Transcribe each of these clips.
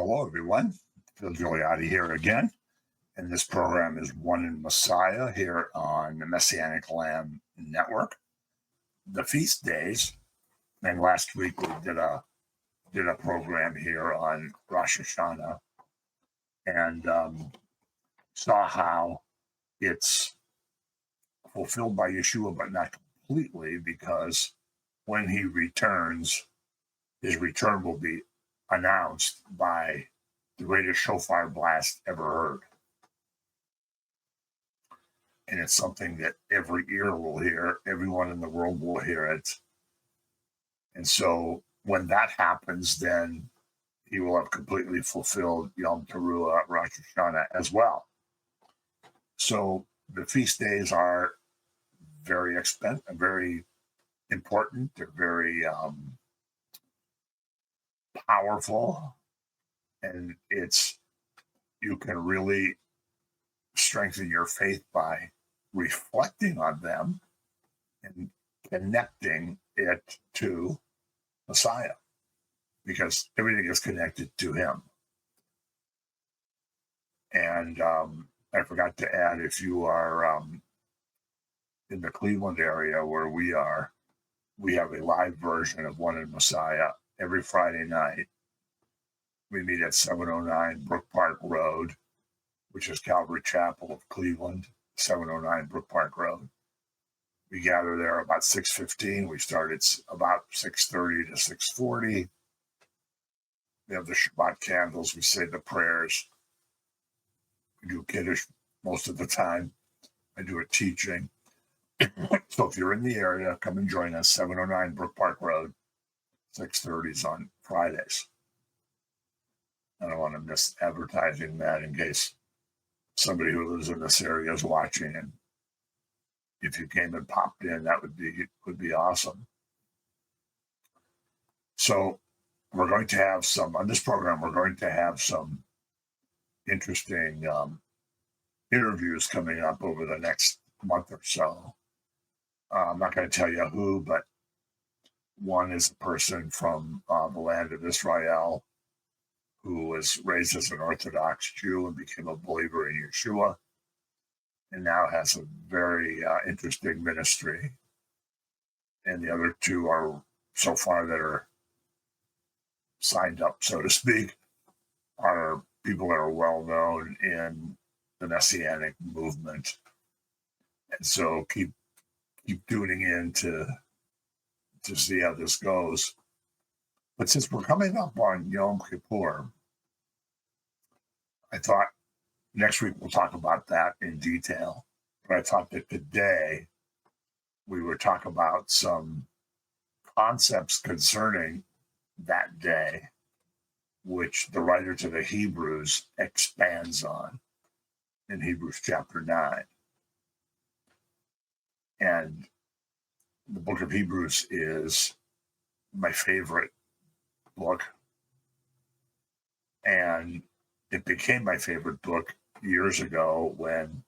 Hello, everyone. Phil Gigliotti here again. And this program is One in Messiah here on the Messianic Lamb Network. The feast days, and last week we did a program here on Rosh Hashanah and saw how it's fulfilled by Yeshua, but not completely, because when he returns, his return will be announced by the greatest shofar blast ever heard. And it's something that every ear will hear, everyone in the world will hear it. And so when that happens, then he will have completely fulfilled Yom Teruah, Rosh Hashanah as well. So the feast days are very important. They're very powerful. And you can really strengthen your faith by reflecting on them and connecting it to Messiah, because everything is connected to him. And I forgot to add, if you are in the Cleveland area where we are, we have a live version of One in Messiah every Friday night. We meet at 709 Brook Park Road, which is Calvary Chapel of Cleveland, 709 Brook Park Road. We gather there about 6:15. We start at about 6:30 to 6:40. We have the Shabbat candles. We say the prayers. We do Kiddush most of the time. I do a teaching. So if you're in the area, come and join us, 709 Brook Park Road, 6:30s on Fridays. I don't want to miss advertising that in case somebody who lives in this area is watching, and if you came and popped in, that would be awesome. So we're going to have on this program, we're going to have some interesting interviews coming up over the next month or so. I'm not going to tell you who, but one is a person from the land of Israel who was raised as an Orthodox Jew and became a believer in Yeshua, and now has a very interesting ministry. And the other two are, so far, that are signed up, so to speak, are people that are well known in the Messianic movement. And so keep tuning in to see how this goes. But since we're coming up on Yom Kippur, I thought next week we'll talk about that in detail. But I thought that today we would talk about some concepts concerning that day, which the writer to the Hebrews expands on in Hebrews chapter 9. And the book of Hebrews is my favorite book. And it became my favorite book years ago when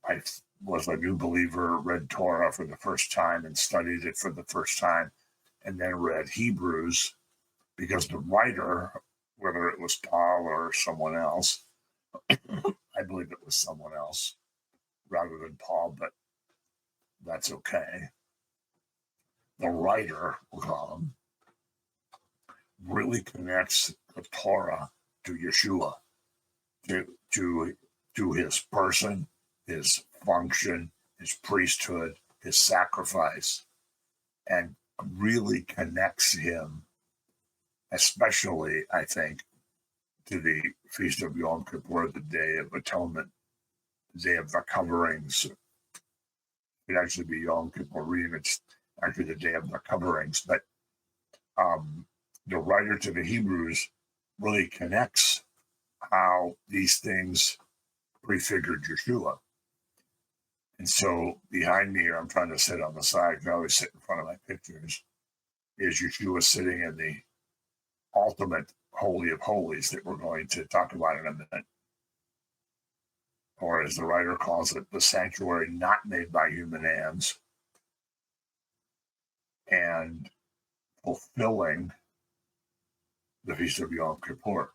I was a new believer, read Torah for the first time and studied it for the first time, and then read Hebrews, because the writer, whether it was Paul or someone else, I believe it was someone else rather than Paul, but that's okay. The writer, we'll call him, really connects the Torah to Yeshua, to his person, his function, his priesthood, his sacrifice, and really connects him, especially, I think, to the Feast of Yom Kippur, the Day of Atonement, the Day of the Coverings. It could actually be Yom Kippurim. It's actually the Day of the Coverings. But the writer to the Hebrews really connects how these things prefigured Yeshua. And so behind me here, I'm trying to sit on the side, I always sit in front of my pictures, is Yeshua sitting in the ultimate Holy of Holies that we're going to talk about in a minute. Or as the writer calls it, the sanctuary not made by human hands, and fulfilling the Feast of Yom Kippur.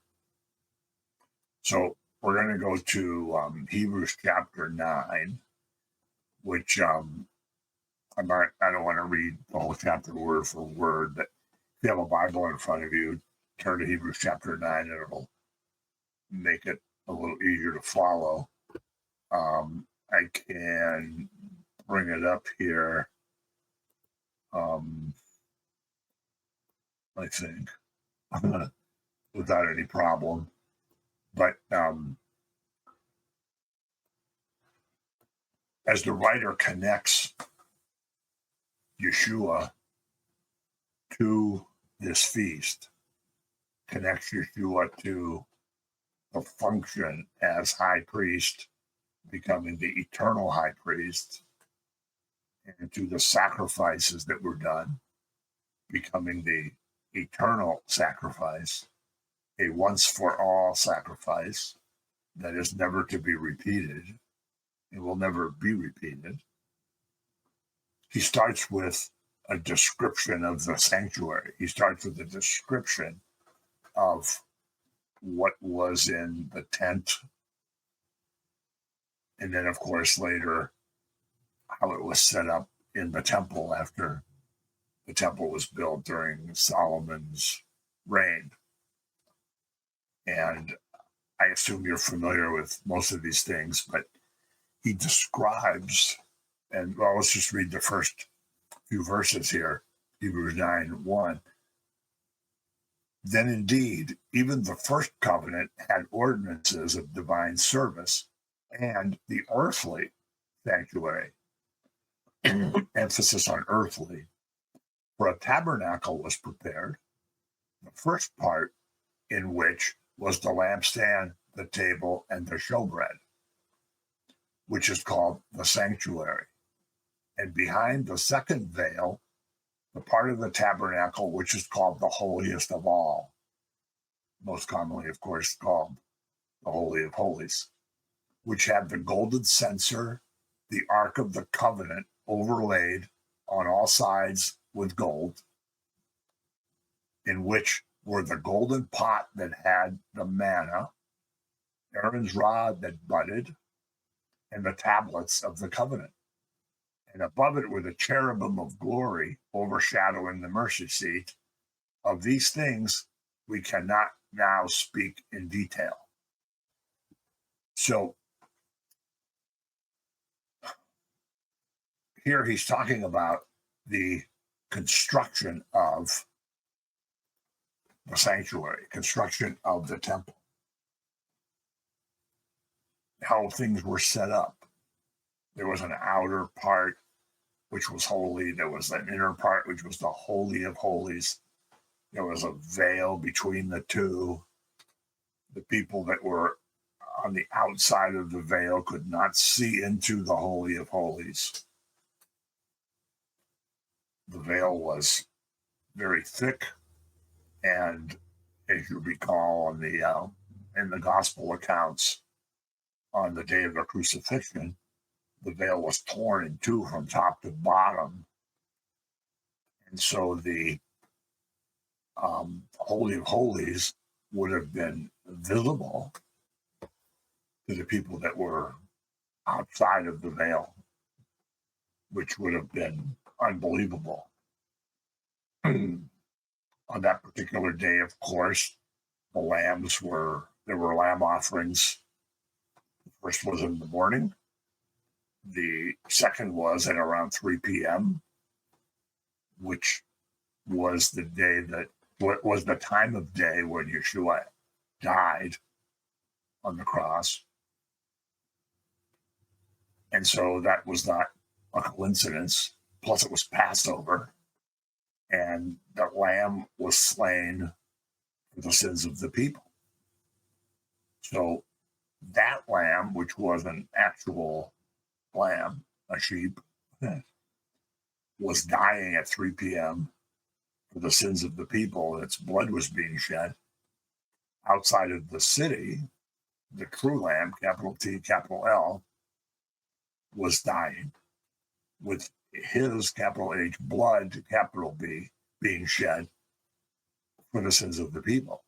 So we're going to go to Hebrews chapter 9, which I don't want to read the whole chapter word for word, but if you have a Bible in front of you, turn to Hebrews chapter 9, and it'll make it a little easier to follow. I can bring it up here, I think, without any problem. But as the writer connects Yeshua to this feast, connects Yeshua to the function as high priest, becoming the eternal high priest, and to the sacrifices that were done, becoming the eternal sacrifice, a once for all sacrifice that is never to be repeated. It will never be repeated. He starts with a description of the sanctuary. He starts with a description of what was in the tent. And then, of course, later, how it was set up in the temple after the temple was built during Solomon's reign. And I assume you're familiar with most of these things, but he describes, and well, let's just read the first few verses here, Hebrews 9:1. Then indeed, even the first covenant had ordinances of divine service and the earthly sanctuary, emphasis on earthly, for a tabernacle was prepared, the first part in which was the lampstand, the table, and the showbread, which is called the sanctuary. And behind the second veil, the part of the tabernacle which is called the holiest of all, most commonly, of course, called the Holy of Holies, which had the golden censer, the Ark of the Covenant overlaid on all sides with gold, in which were the golden pot that had the manna, Aaron's rod that budded, and the tablets of the covenant. And above it were the cherubim of glory overshadowing the mercy seat. Of these things we cannot now speak in detail. So here he's talking about the construction of the sanctuary, construction of the temple, how things were set up. There was an outer part which was holy. There was an inner part which was the Holy of Holies. There was a veil between the two. The people that were on the outside of the veil could not see into the Holy of Holies. The veil was very thick, and as you recall on the in the gospel accounts, on the day of the crucifixion, the veil was torn in two from top to bottom, and so the Holy of Holies would have been visible to the people that were outside of the veil, which would have been unbelievable. On that particular day, of course, there were lamb offerings. The first was in the morning. The second was at around 3 p.m., which was the day that was the time of day when Yeshua died on the cross. And so that was not a coincidence. Plus, it was Passover, and the lamb was slain for the sins of the people. So that lamb, which was an actual lamb, a sheep, was dying at 3 p.m. for the sins of the people, and its blood was being shed. Outside of the city, the true lamb, capital T, capital L, was dying with his, capital H, blood, capital B, being shed for the sins of the people.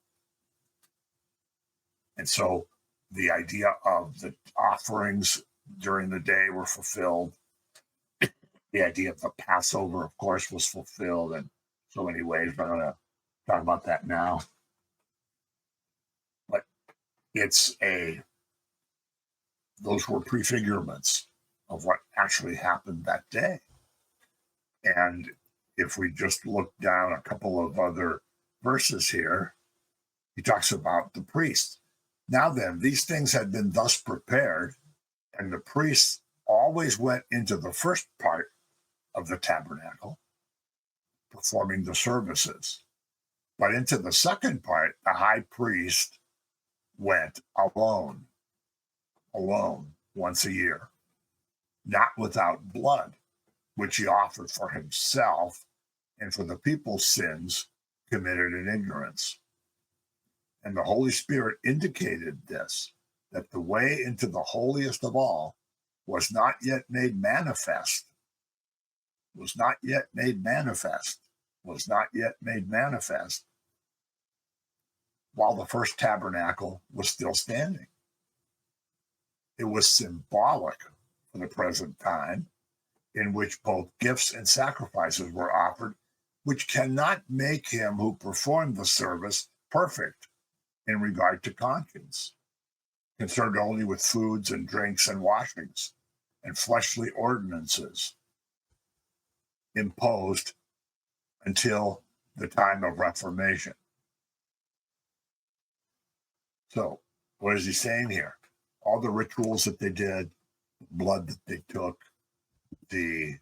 And so the idea of the offerings during the day were fulfilled. The idea of the Passover, of course, was fulfilled in so many ways. But I'm going to talk about that now. But those were prefigurements of what actually happened that day. And if we just look down a couple of other verses here, he talks about the priests. Now then, these things had been thus prepared, and the priests always went into the first part of the tabernacle, performing the services. But into the second part, the high priest went alone, once a year, not without blood, which he offered for himself and for the people's sins committed in ignorance. And the Holy Spirit indicated this, that the way into the holiest of all was not yet made manifest, while the first tabernacle was still standing. It was symbolic for the present time, in which both gifts and sacrifices were offered, which cannot make him who performed the service perfect in regard to conscience, concerned only with foods and drinks and washings and fleshly ordinances imposed until the time of Reformation. So, what is he saying here? All the rituals that they did, the blood that they took, the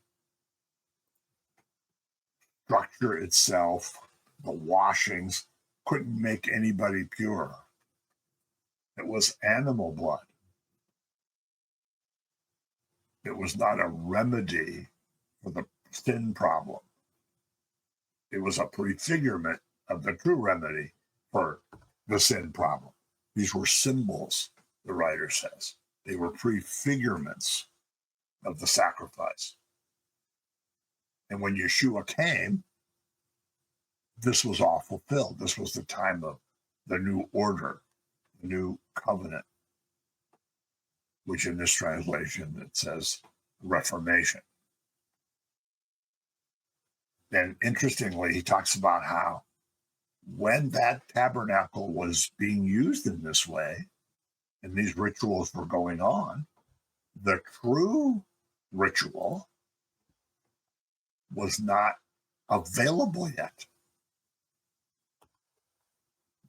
structure itself, the washings, couldn't make anybody pure. It was animal blood. It was not a remedy for the sin problem. It was a prefigurement of the true remedy for the sin problem. These were symbols, the writer says. They were prefigurements of the sacrifice. And when Yeshua came, this was all fulfilled. This was the time of the new order, the new covenant, which in this translation it says Reformation. And interestingly, he talks about how when that tabernacle was being used in this way, and these rituals were going on, the true ritual was not available yet.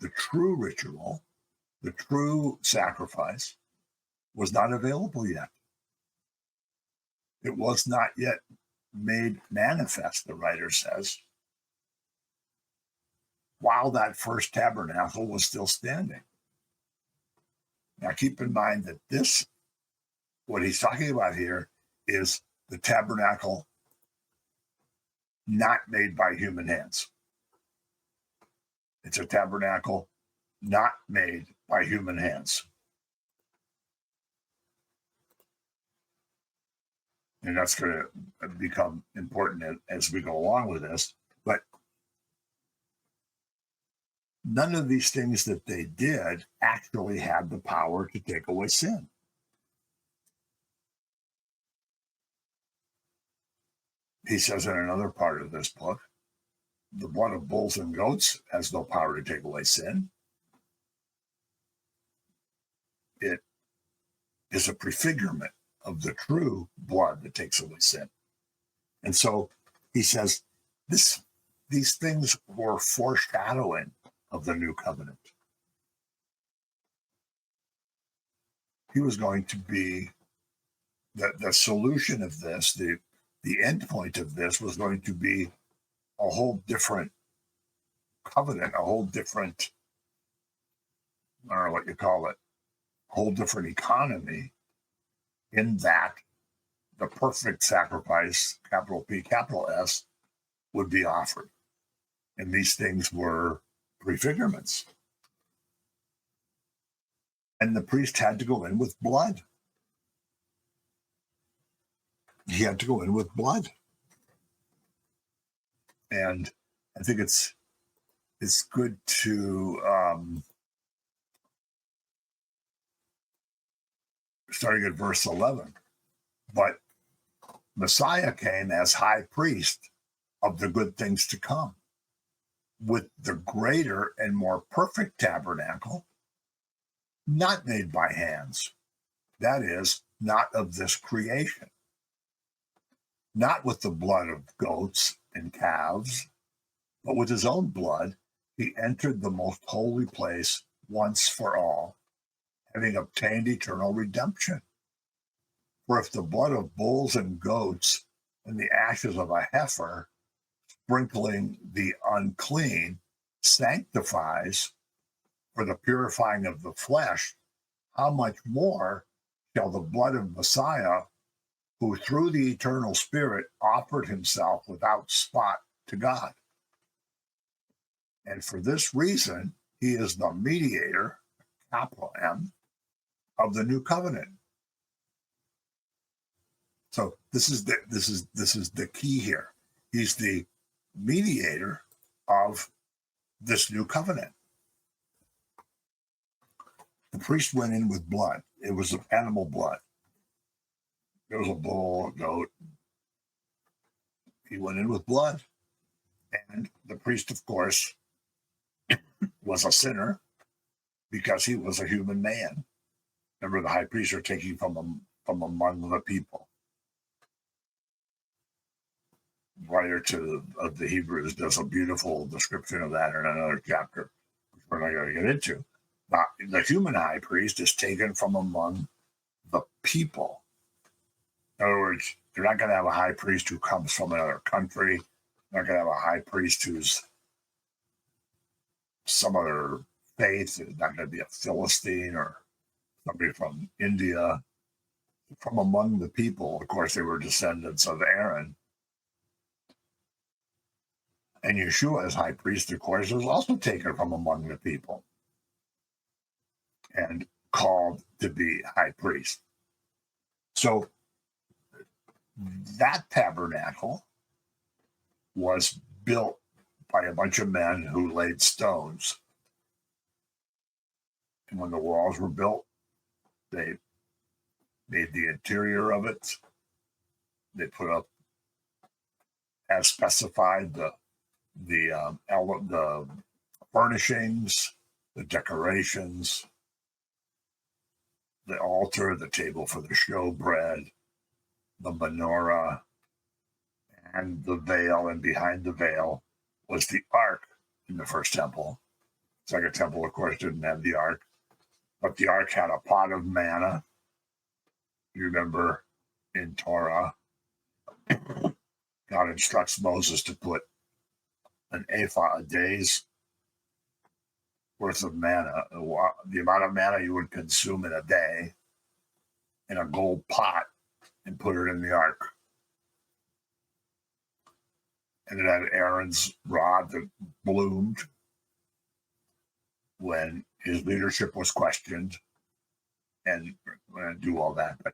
The true ritual, the true sacrifice, was not available yet. It was not yet made manifest, the writer says, while that first tabernacle was still standing. Now keep in mind that this, what he's talking about here, is the tabernacle not made by human hands. It's a tabernacle not made by human hands. And that's going to become important as we go along with this. But none of these things that they did actually had the power to take away sin. He says in another part of this book, the blood of bulls and goats has no power to take away sin. It is a prefigurement of the true blood that takes away sin. And so he says these things were foreshadowing of the new covenant. He was going to be the solution of this, the end point of this was going to be a whole different covenant, a whole different, I don't know what you call it, a whole different economy, in that the perfect sacrifice, capital P, capital S, would be offered. And these things were prefigurements. And the priest had to go in with blood. He had to go in with blood. And I think it's it's good to starting at verse 11. But Messiah came as high priest of the good things to come, with the greater and more perfect tabernacle, not made by hands. That is, not of this creation, not with the blood of goats and calves, but with his own blood, he entered the most holy place once for all, having obtained eternal redemption. For if the blood of bulls and goats and the ashes of a heifer, sprinkling the unclean, sanctifies for the purifying of the flesh, how much more shall the blood of Messiah, who through the eternal Spirit offered himself without spot to God? And for this reason, he is the mediator, capital M, of the new covenant. So this is the key here. He's the mediator of this new covenant. The priest went in with blood. It was animal blood. There was a bull, a goat. He went in with blood. And the priest, of course, was a sinner because he was a human man. Remember, the high priests are taking from among the people. Writer of the Hebrews does a beautiful description of that in another chapter, which we're not going to get into. The human high priest is taken from among the people. In other words, you're not going to have a high priest who comes from another country. You're not going to have a high priest who's some other faith. It's not going to be a Philistine or somebody from India. From among the people, of course, they were descendants of Aaron. And Yeshua, as high priest, of course, was also taken from among the people and called to be high priest. So that tabernacle was built by a bunch of men who laid stones. And when the walls were built, they made the interior of it. They put up, as specified, the furnishings, the decorations, the altar, the table for the showbread, the menorah, and the veil. And behind the veil was the ark in the first temple. Second temple, of course, didn't have the ark, but the ark had a pot of manna. You remember in Torah, God instructs Moses to put an ephah, a day's worth of manna, the amount of manna you would consume in a day, in a gold pot, and put it in the ark. And it had Aaron's rod that bloomed when his leadership was questioned, and I'm going to do all that, but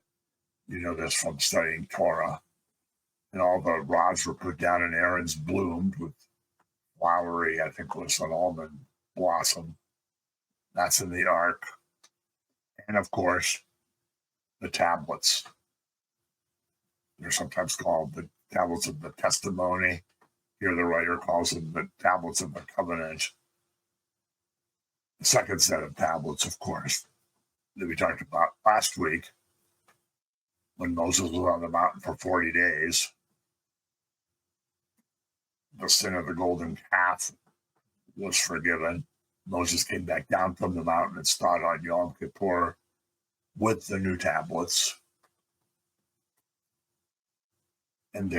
you know this from studying Torah. And all the rods were put down, and Aaron's bloomed with flowery, I think it was an almond blossom. That's in the ark. And of course, the tablets. They're sometimes called the tablets of the testimony. Here the writer calls them the tablets of the covenant. The second set of tablets, of course, that we talked about last week when Moses was on the mountain for 40 days. The sin of the golden calf was forgiven. Moses came back down from the mountain and started on Yom Kippur with the new tablets. And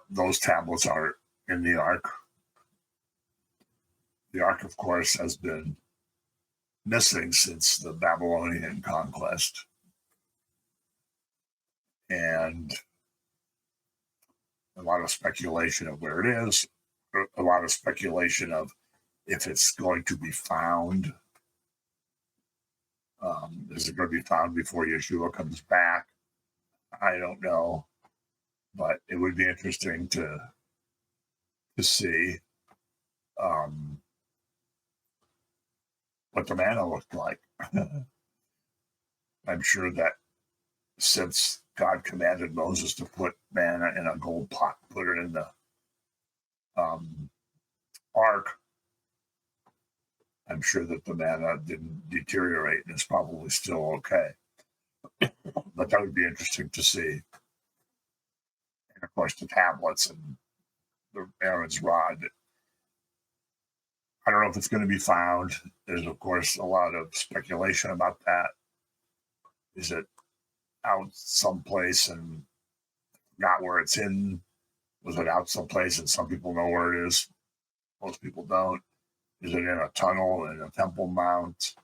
those tablets are in the ark. The ark, of course, has been missing since the Babylonian conquest. And a lot of speculation of where it is, a lot of speculation of if it's going to be found. Is it going to be found before Yeshua comes back? I don't know, but it would be interesting to see. what the manna looked like. I'm sure that since God commanded Moses to put manna in a gold pot, put it in the ark, I'm sure that the manna didn't deteriorate and is probably still okay. But that would be interesting to see. And of course, the tablets and the Aaron's rod. I don't know if it's going to be found. There's, of course, a lot of speculation about that. Is it out someplace and not where it's hidden? Was it out someplace and some people know where it is? Most people don't. Is it in a tunnel in a Temple Mount?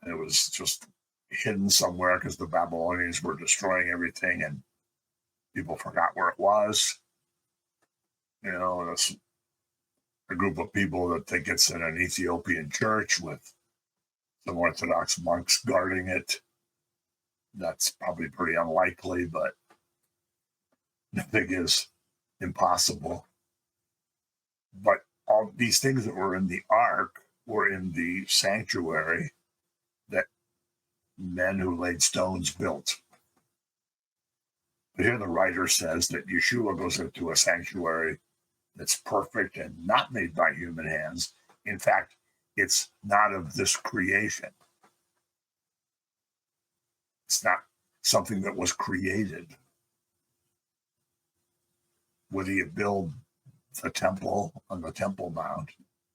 And it was just hidden somewhere because the Babylonians were destroying everything and people forgot where it was. You know, it's a group of people that think it's in an Ethiopian church with some Orthodox monks guarding it. That's probably pretty unlikely, but nothing is impossible. But all these things that were in the ark were in the sanctuary that men who laid stones built. But here the writer says that Yeshua goes into a sanctuary that's perfect and not made by human hands. In fact, it's not of this creation. It's not something that was created. Whether you build a temple on the Temple Mount,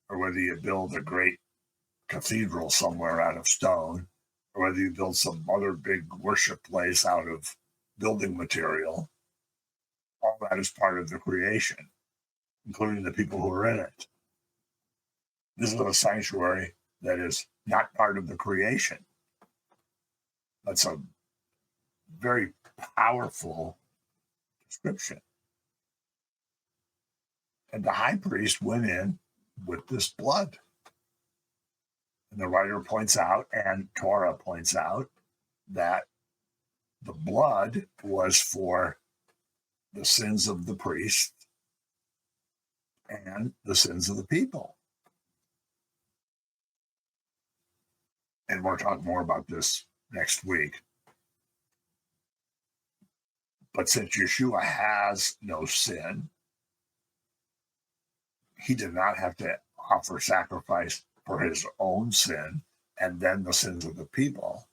or whether you build a great cathedral somewhere out of stone, or whether you build some other big worship place out of building material, all that is part of the creation, including the people who are in it. This is a sanctuary that is not part of the creation. That's a very powerful description. And the high priest went in with this blood. And the writer points out, and Torah points out, that the blood was for the sins of the priest and the sins of the people. And we'll talk more about this next week. But since Yeshua has no sin, he did not have to offer sacrifice for his own sin and then the sins of the people.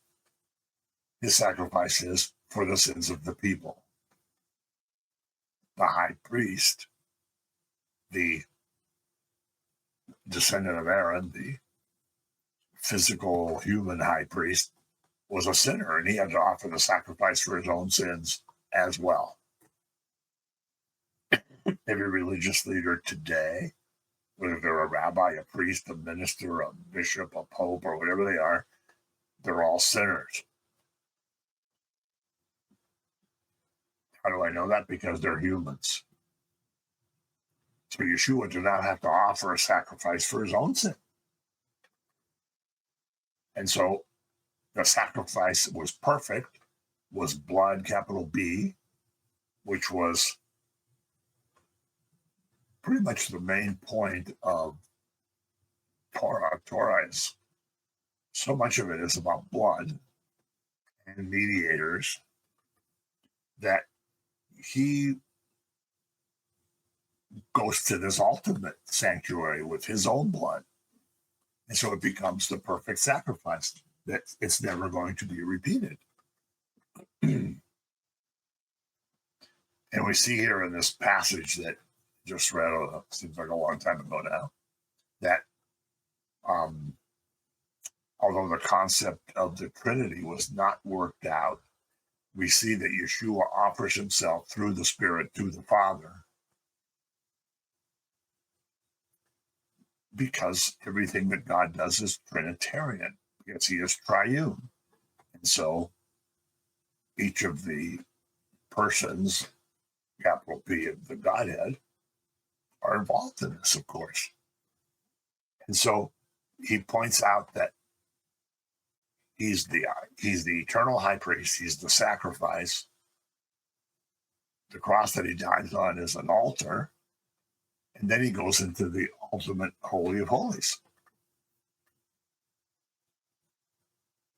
His sacrifice is for the sins of the people. The high priest, the descendant of Aaron, the physical human high priest, was a sinner, and he had to offer the sacrifice for his own sins as well. Every religious leader today, whether they're a rabbi, a priest, a minister, a bishop, a pope, or whatever they are, they're all sinners. How do I know that? Because they're humans. So Yeshua did not have to offer a sacrifice for his own sin. And so the sacrifice was perfect, was blood, capital B, which was pretty much the main point of Torah. Torah is, so much of it is about blood and mediators, that he goes to this ultimate sanctuary with his own blood. And so it becomes the perfect sacrifice that it's never going to be repeated. And we see here in this passage that just read, seems like a long time ago now, that although the concept of the Trinity was not worked out, we see that Yeshua offers himself through the Spirit to the Father, because everything that God does is Trinitarian, because he is triune. And so each of the persons, capital P of the Godhead, are involved in this, of course. And so he points out that he's the eternal high priest. He's the sacrifice. The cross that he dies on is an altar. And then he goes into the ultimate Holy of Holies.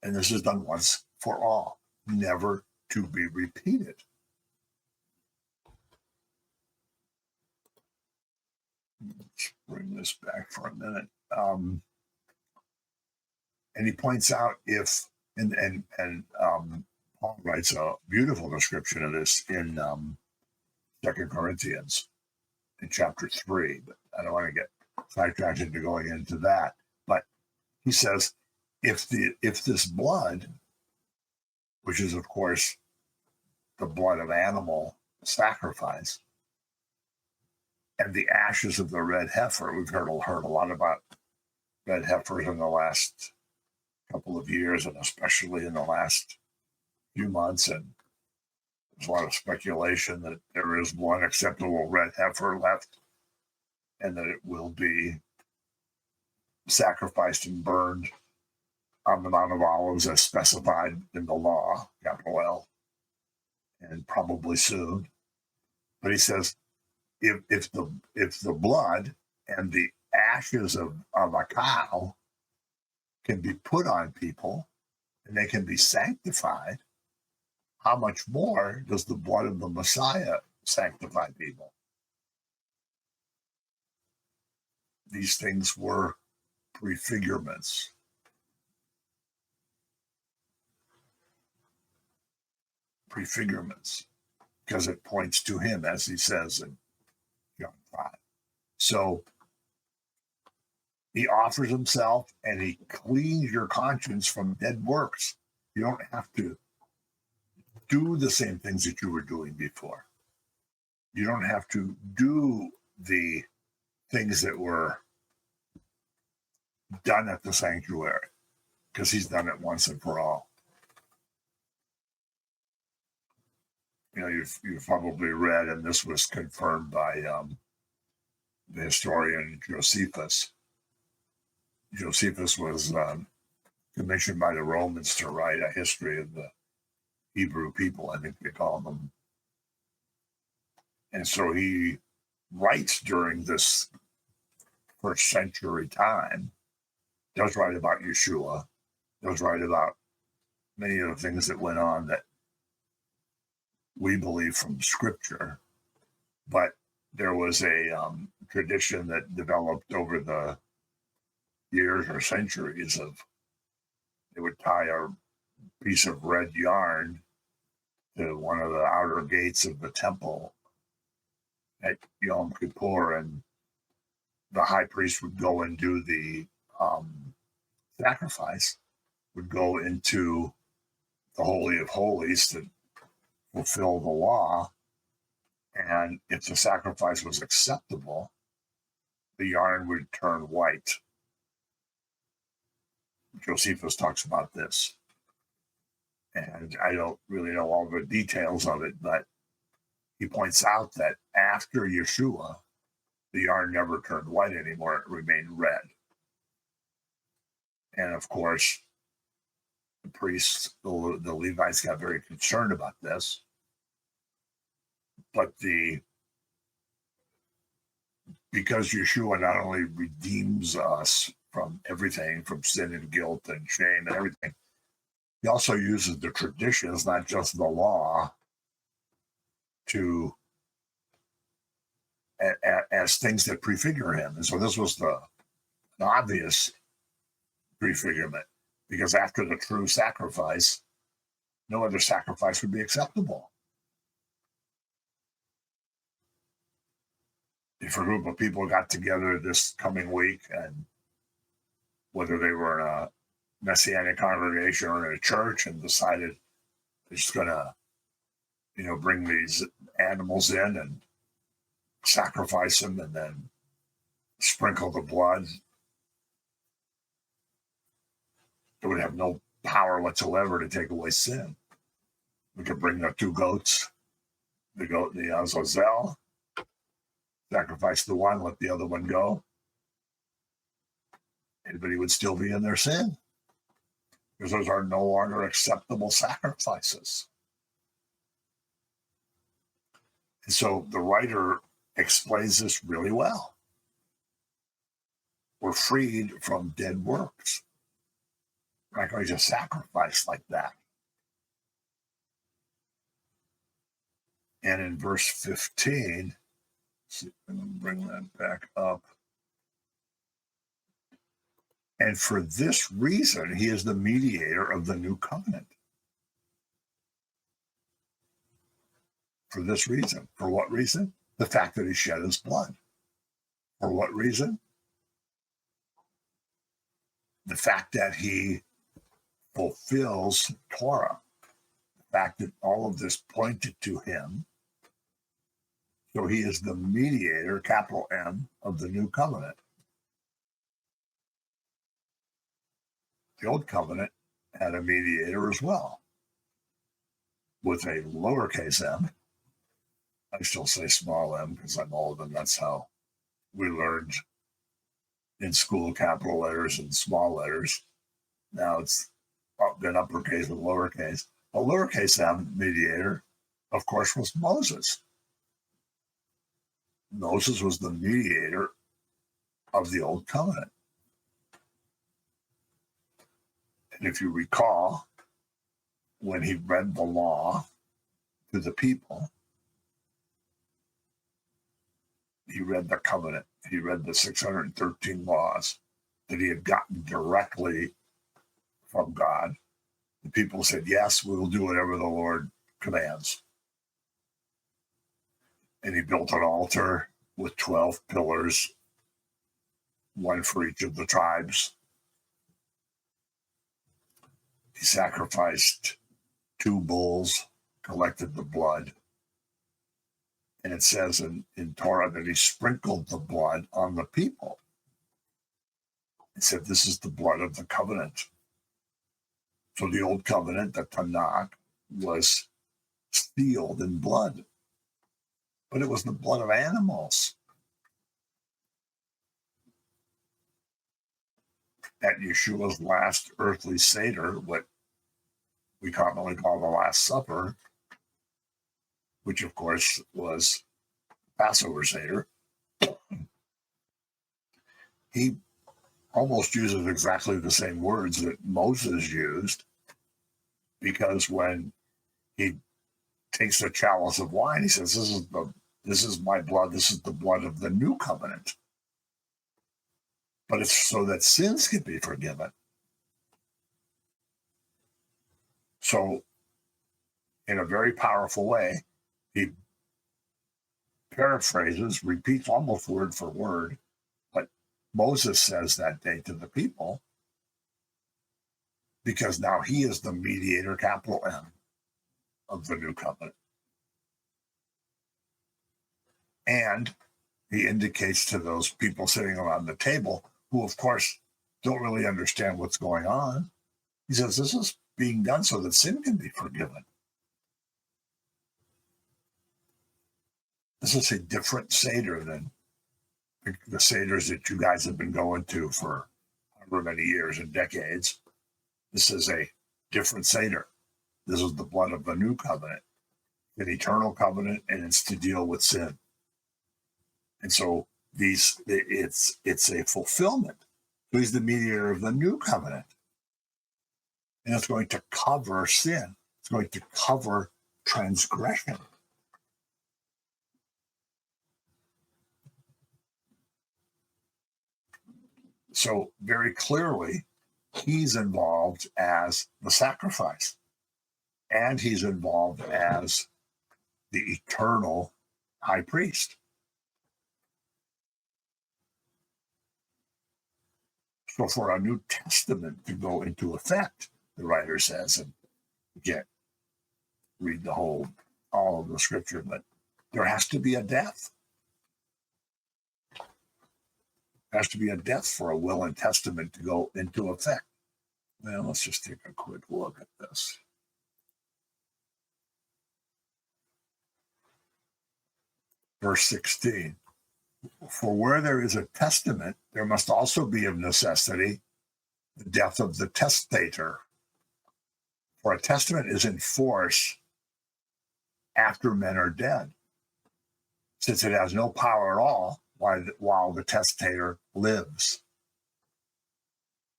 And this is done once for all, never to be repeated. Let's bring this back for a minute. And he points out and Paul writes a beautiful description of this in 2 Corinthians in chapter 3, but I don't want to get sidetracked into going into that. But he says, if this blood, which is of course the blood of animal sacrifice, and the ashes of the red heifer, we've heard a lot about red heifers in the last couple of years, and especially in the last few months, and there's a lot of speculation that there is one acceptable red heifer left, and that it will be sacrificed and burned on the Mount of Olives as specified in the law, capital L, and probably soon. But he says, if the blood and the ashes of a cow can be put on people and they can be sanctified, how much more does the blood of the Messiah sanctify people? These things were prefigurements. Prefigurements, because it points to him, as he says in John 5. So he offers himself and he cleans your conscience from dead works. You don't have to do the same things that you were doing before. You don't have to do the things that were done at the sanctuary, because he's done it once and for all. You know, you've probably read, and this was confirmed by the historian Josephus. Josephus was commissioned by the Romans to write a history of the Hebrew people, I think they call them. And so he writes during this first century time, does write about Yeshua, does write about many of the things that went on that we believe from Scripture. But there was a tradition that developed over the years or centuries of they would tie a piece of red yarn to one of the outer gates of the temple at Yom Kippur, and the high priest would go and do the sacrifice, would go into the Holy of Holies to fulfill the law. And if the sacrifice was acceptable, the yarn would turn white. Josephus talks about this. And I don't really know all the details of it, but he points out that after Yeshua, the yarn never turned white anymore. It remained red. And of course, the priests, the Levites got very concerned about this. But because Yeshua not only redeems us from everything, from sin and guilt and shame and everything, he also uses the traditions, not just the law, to as things that prefigure him. And so this was an obvious prefigurement, because after the true sacrifice, no other sacrifice would be acceptable. If a group of people got together this coming week, and whether they were in a Messianic congregation or in a church, and decided they're just going to, bring these animals in and sacrifice them and then sprinkle the blood, it would have no power whatsoever to take away sin. We could bring the two goats, the Azazel, sacrifice the one, let the other one go. Everybody would still be in their sin, because those are no longer acceptable sacrifices. And so the writer explains this really well. We're freed from dead works. not going to sacrifice like that. And in verse 15, see if I can bring that back up. And for this reason, he is the mediator of the new covenant. For this reason. For what reason? The fact that he shed his blood. For what reason? The fact that he fulfills Torah. The fact that all of this pointed to him. So he is the mediator, capital M, of the new covenant. The old covenant had a mediator as well, with a lowercase m. I still say small m because I'm old and that's how we learned in school, capital letters and small letters. Now it's been uppercase and lowercase. A lowercase m mediator, of course, was Moses. Moses was the mediator of the old covenant. And if you recall, when he read the law to the people, he read the covenant. He read the 613 laws that he had gotten directly from God. The people said, yes, we will do whatever the Lord commands. And he built an altar with 12 pillars, one for each of the tribes. He sacrificed 2 bulls, collected the blood. And it says in Torah that he sprinkled the blood on the people. He said, this is the blood of the covenant. So the old covenant, the Tanakh, was sealed in blood. But it was the blood of animals. At Yeshua's last earthly Seder, what we commonly call the Last Supper, which of course was Passover Seder, he almost uses exactly the same words that Moses used, because when he takes a chalice of wine, he says, this is my blood, this is the blood of the new covenant. But it's so that sins can be forgiven. So, in a very powerful way, he paraphrases, repeats almost word for word what Moses says that day to the people, because now he is the mediator, capital M, of the new covenant. And he indicates to those people sitting around the table, who of course don't really understand what's going on, he says, this is being done so that sin can be forgiven. This is a different Seder than the Seders that you guys have been going to for however many years and decades. This is a different Seder. This is the blood of the new covenant, an eternal covenant, and it's to deal with sin. And so it's a fulfillment. So he's the mediator of the new covenant. And it's going to cover sin. It's going to cover transgression. So very clearly, he's involved as the sacrifice. And he's involved as the eternal high priest. So for a New Testament to go into effect, the writer says, and you can't read all of the scripture, but there has to be a death. There has to be a death for a will and testament to go into effect. Well, let's just take a quick look at this. Verse 16. For where there is a testament, there must also be of necessity the death of the testator. For a testament is in force after men are dead, since it has no power at all while the testator lives.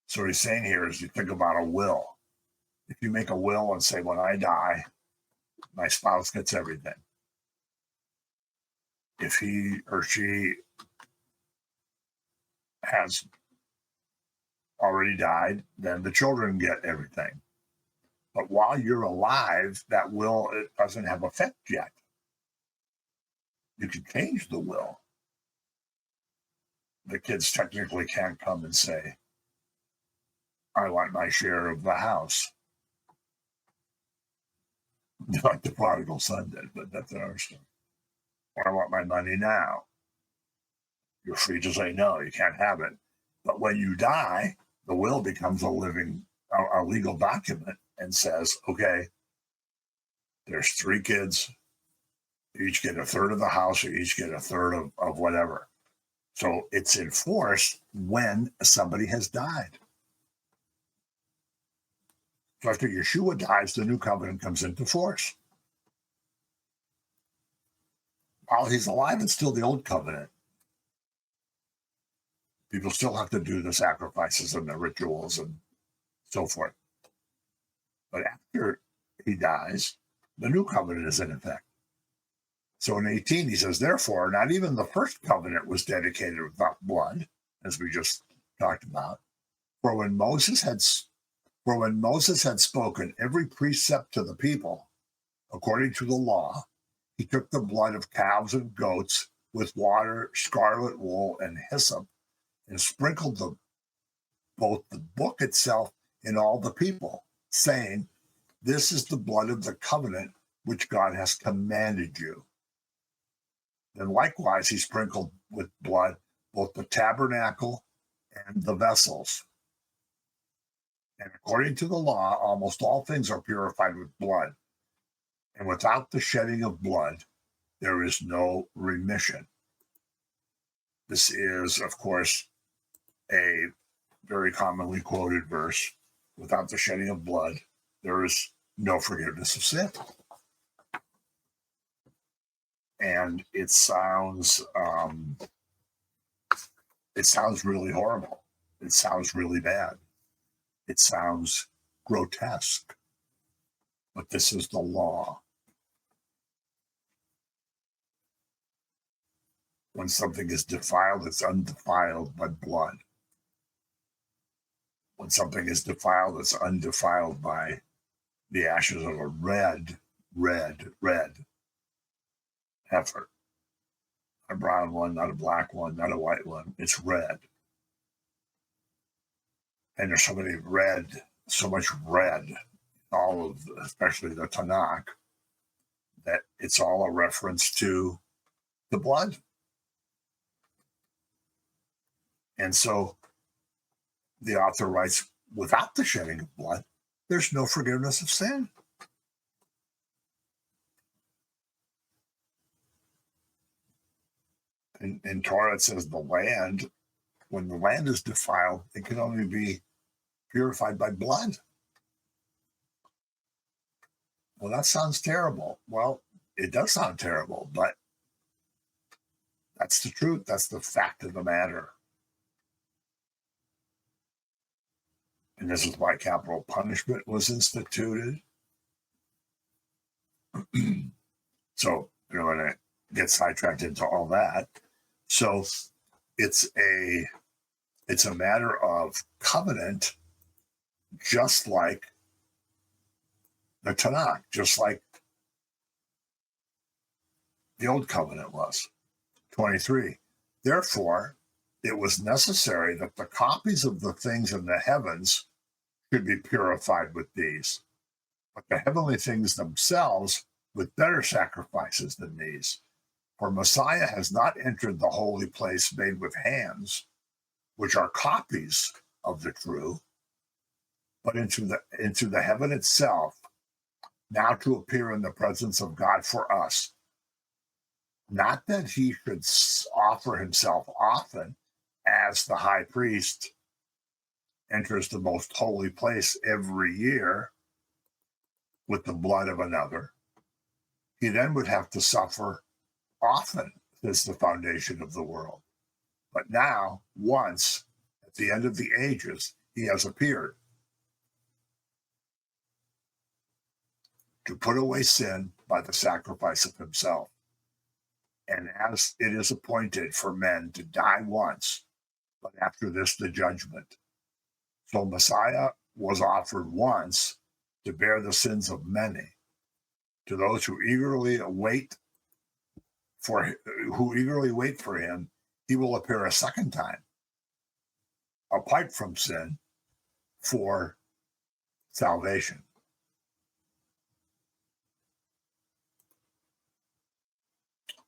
So what he's saying here is you think about a will. If you make a will and say, when I die, my spouse gets everything. If he or she has already died, then the children get everything. But while you're alive, that will, it doesn't have effect yet. You can change the will. The kids technically can't come and say, I want my share of the house. Like the prodigal son did, but that's another story. Or I want my money now. You're free to say no, you can't have it. But when you die, the will becomes a legal document and says, okay, there's 3 kids, each get a third of the house, or each get a third of whatever. So it's enforced when somebody has died. So after Yeshua dies, the new covenant comes into force. While he's alive, it's still the old covenant. People still have to do the sacrifices and the rituals and so forth. But after he dies, the new covenant is in effect. So in 18, he says, therefore, not even the first covenant was dedicated without blood, as we just talked about. For when Moses had spoken every precept to the people, according to the law, he took the blood of calves and goats with water, scarlet wool, and hyssop, and sprinkled both the book itself and all the people, saying, this is the blood of the covenant which God has commanded you. Then likewise he sprinkled with blood both the tabernacle and the vessels. And according to the law, almost all things are purified with blood. And without the shedding of blood, there is no remission. This is, of course, a very commonly quoted verse. Without the shedding of blood, there is no forgiveness of sin. And it sounds really horrible. It sounds really bad. It sounds grotesque. But this is the law. When something is defiled, it's undefiled by blood. When something is defiled, it's undefiled by the ashes of a red heifer. A brown one, not a black one, not a white one. It's red. And there's so much red, all of, especially the Tanakh, that it's all a reference to the blood. And so the author writes, without the shedding of blood, there's no forgiveness of sin. In Torah, it says the land, when the land is defiled, it can only be purified by blood. Well, that sounds terrible. Well, it does sound terrible, but that's the truth. That's the fact of the matter. And this is why capital punishment was instituted. So you're going to get sidetracked into all that. So it's a matter of covenant, just like the Tanakh, just like the old covenant was. 23. Therefore, it was necessary that the copies of the things in the heavens should be purified with these, but the heavenly things themselves with better sacrifices than these. For Messiah has not entered the holy place made with hands, which are copies of the true, but into the heaven itself, now to appear in the presence of God for us. Not that he should offer himself often, as the high priest enters the most holy place every year with the blood of another. He then would have to suffer often since the foundation of the world. But now, once, at the end of the ages, he has appeared to put away sin by the sacrifice of himself. And as it is appointed for men to die once, but after this the judgment. So Messiah was offered once to bear the sins of many. To those who eagerly wait for him, he will appear a second time, apart from sin, for salvation.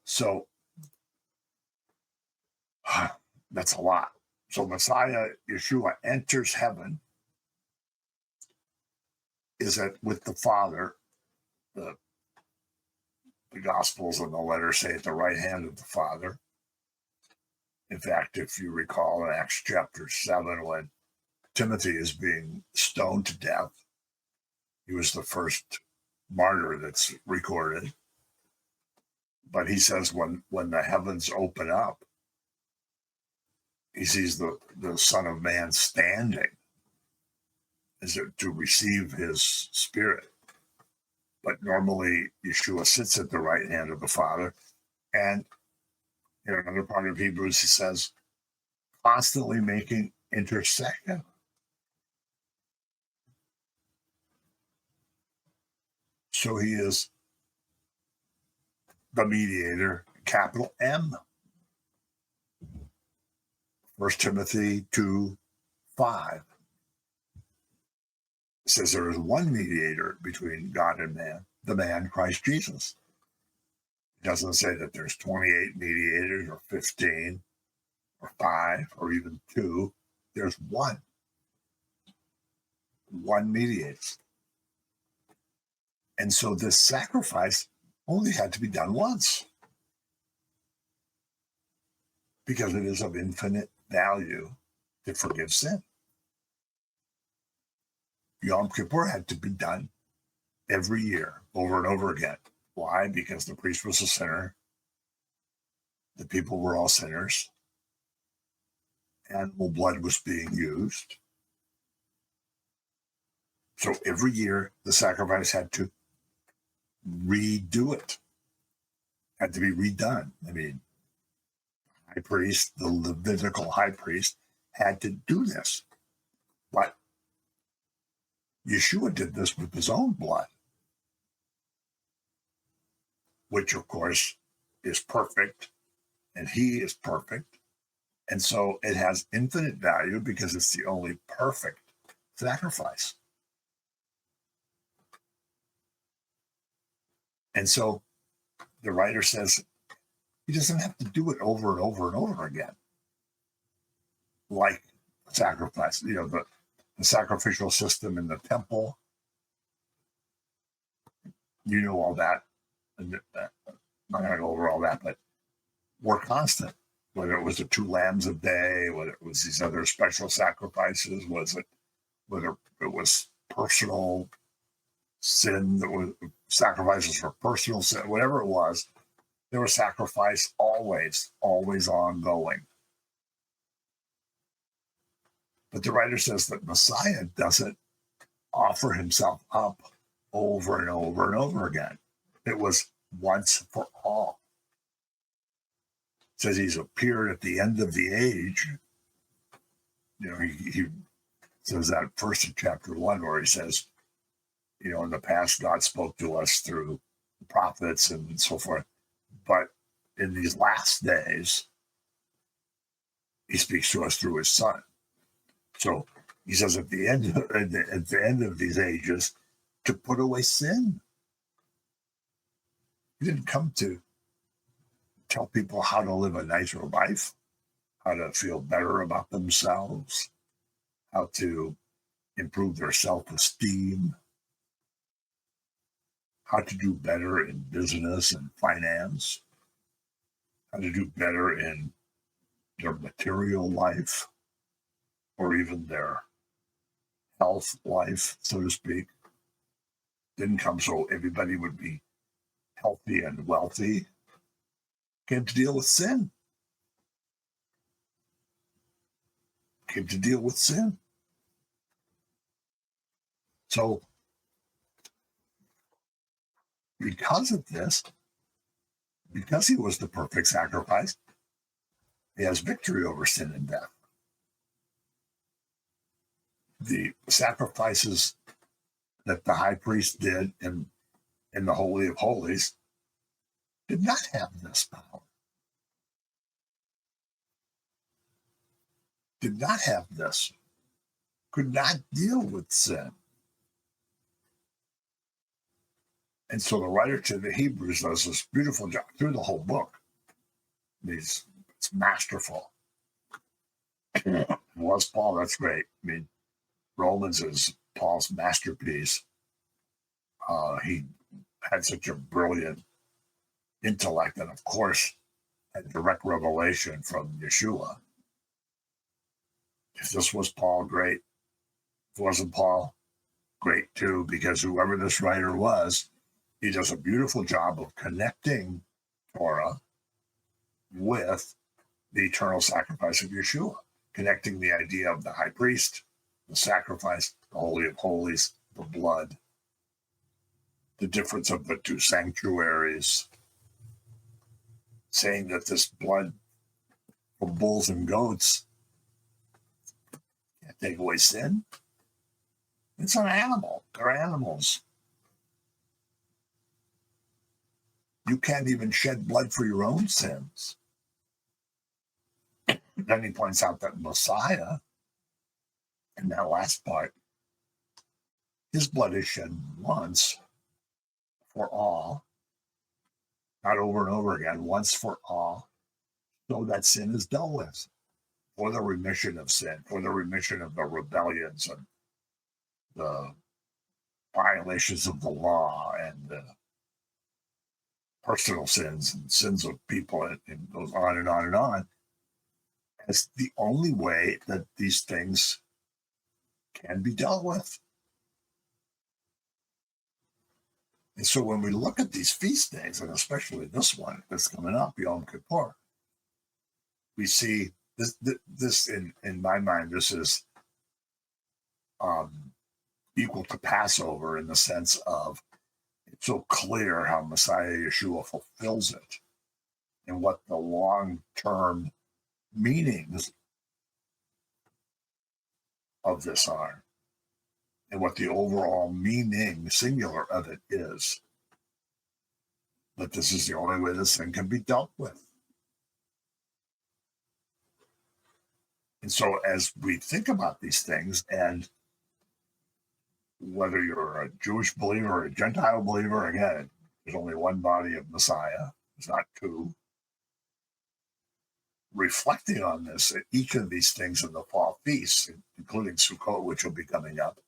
So that's a lot. So Messiah, Yeshua, enters heaven, is with the Father. The Gospels and the letters say at the right hand of the Father. In fact, if you recall in Acts chapter 7, when Timothy is being stoned to death, he was the first martyr that's recorded. But he says when the heavens open up, he sees the Son of Man standing as to receive his spirit. But normally Yeshua sits at the right hand of the Father. And in another part of Hebrews, he says, constantly making intercession. So he is the mediator, capital M. 1 Timothy 2:5 says there is one mediator between God and man, the man Christ Jesus. It doesn't say that there's 28 mediators or 15 or 5 or even 2. There's one mediator. And so this sacrifice only had to be done once because it is of infinite value to forgive sin. Yom Kippur had to be done every year, over and over again. Why? Because the priest was a sinner. The people were all sinners. Animal blood was being used. So every year, the sacrifice had to redo it. Had to be redone. I mean, high priest, the Levitical high priest, had to do this. But Yeshua did this with his own blood, which, of course, is perfect, and he is perfect. And so it has infinite value because it's the only perfect sacrifice. And so the writer says he doesn't have to do it over and over and over again, like sacrifice. The sacrificial system in the temple, all that. And I'm not going to go over all that, but were constant. Whether it was the 2 lambs a day, whether it was these other special sacrifices, whether it was personal sin, that was sacrifices for personal sin, whatever it was, there was sacrifice always ongoing. But the writer says that Messiah doesn't offer himself up over and over and over again. It was once for all. It says he's appeared at the end of the age. He says that first in chapter 1, where he says, in the past, God spoke to us through the prophets and so forth. But in these last days, he speaks to us through his Son. So he says at the end of these ages, to put away sin. He didn't come to tell people how to live a nicer life, how to feel better about themselves, how to improve their self-esteem, how to do better in business and finance, how to do better in their material life, or even their health life, so to speak. Didn't come so everybody would be healthy and wealthy. Came to deal with sin. Came to deal with sin. So because of this, because he was the perfect sacrifice, he has victory over sin and death. The sacrifices that the high priest did in the Holy of Holies did not have this power, did not have this, could not deal with sin. And so the writer to the Hebrews does this beautiful job through the whole book. It's masterful. Was Paul, that's great. I mean, Romans is Paul's masterpiece. He had such a brilliant intellect, and of course, had direct revelation from Yeshua. If this was Paul, great. If it wasn't Paul, great too, because whoever this writer was, he does a beautiful job of connecting Torah with the eternal sacrifice of Yeshua, connecting the idea of the high priest, the sacrifice, the Holy of Holies, the blood, the difference of the two sanctuaries, saying that this blood from bulls and goats can't take away sin. It's an animal. They're animals. You can't even shed blood for your own sins. Then he points out that Messiah, in that last part, his blood is shed once for all, not over and over again, once for all, so that sin is dealt with, for the remission of sin, for the remission of the rebellions and the violations of the law and the personal sins and sins of people, and it goes on and on and on. It's the only way that these things can be dealt with. And so when we look at these feast days, and especially this one that's coming up, Yom Kippur, we see this in my mind, this is equal to Passover in the sense of it's so clear how Messiah Yeshua fulfills it and what the long-term meanings of this are and what the overall meaning, singular, of it is. But this is the only way this thing can be dealt with. And so as we think about these things, and whether you're a Jewish believer or a Gentile believer, again, there's only one body of Messiah, there's not two. Reflecting on this, each of these things in the fall feasts, including Sukkot, which will be coming up,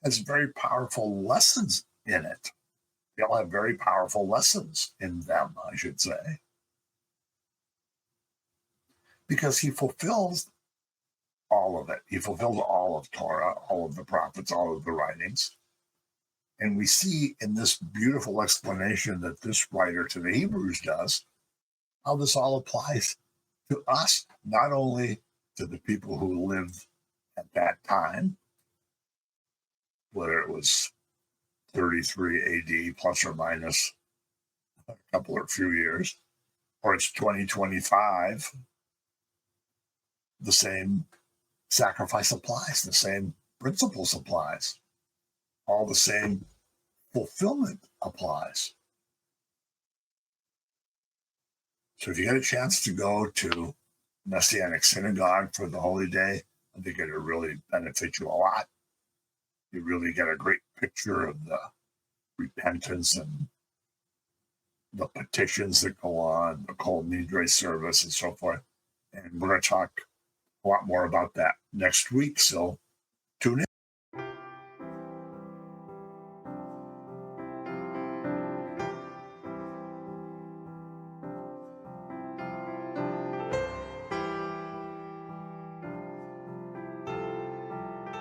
has very powerful lessons in it. They all have very powerful lessons in them, I should say. Because he fulfills all of it. He fulfills all of Torah, all of the prophets, all of the writings. And we see in this beautiful explanation that this writer to the Hebrews does, how this all applies to us, not only to the people who lived at that time, whether it was 33 AD plus or minus a couple or few years, or it's 2025, the same sacrifice applies, the same principles applies, all the same fulfillment applies. So if you get a chance to go to Messianic Synagogue for the Holy Day, I think it'll really benefit you a lot. You really get a great picture of the repentance and the petitions that go on, the Kol Nidre service and so forth. And we're going to talk a lot more about that next week. So tune in.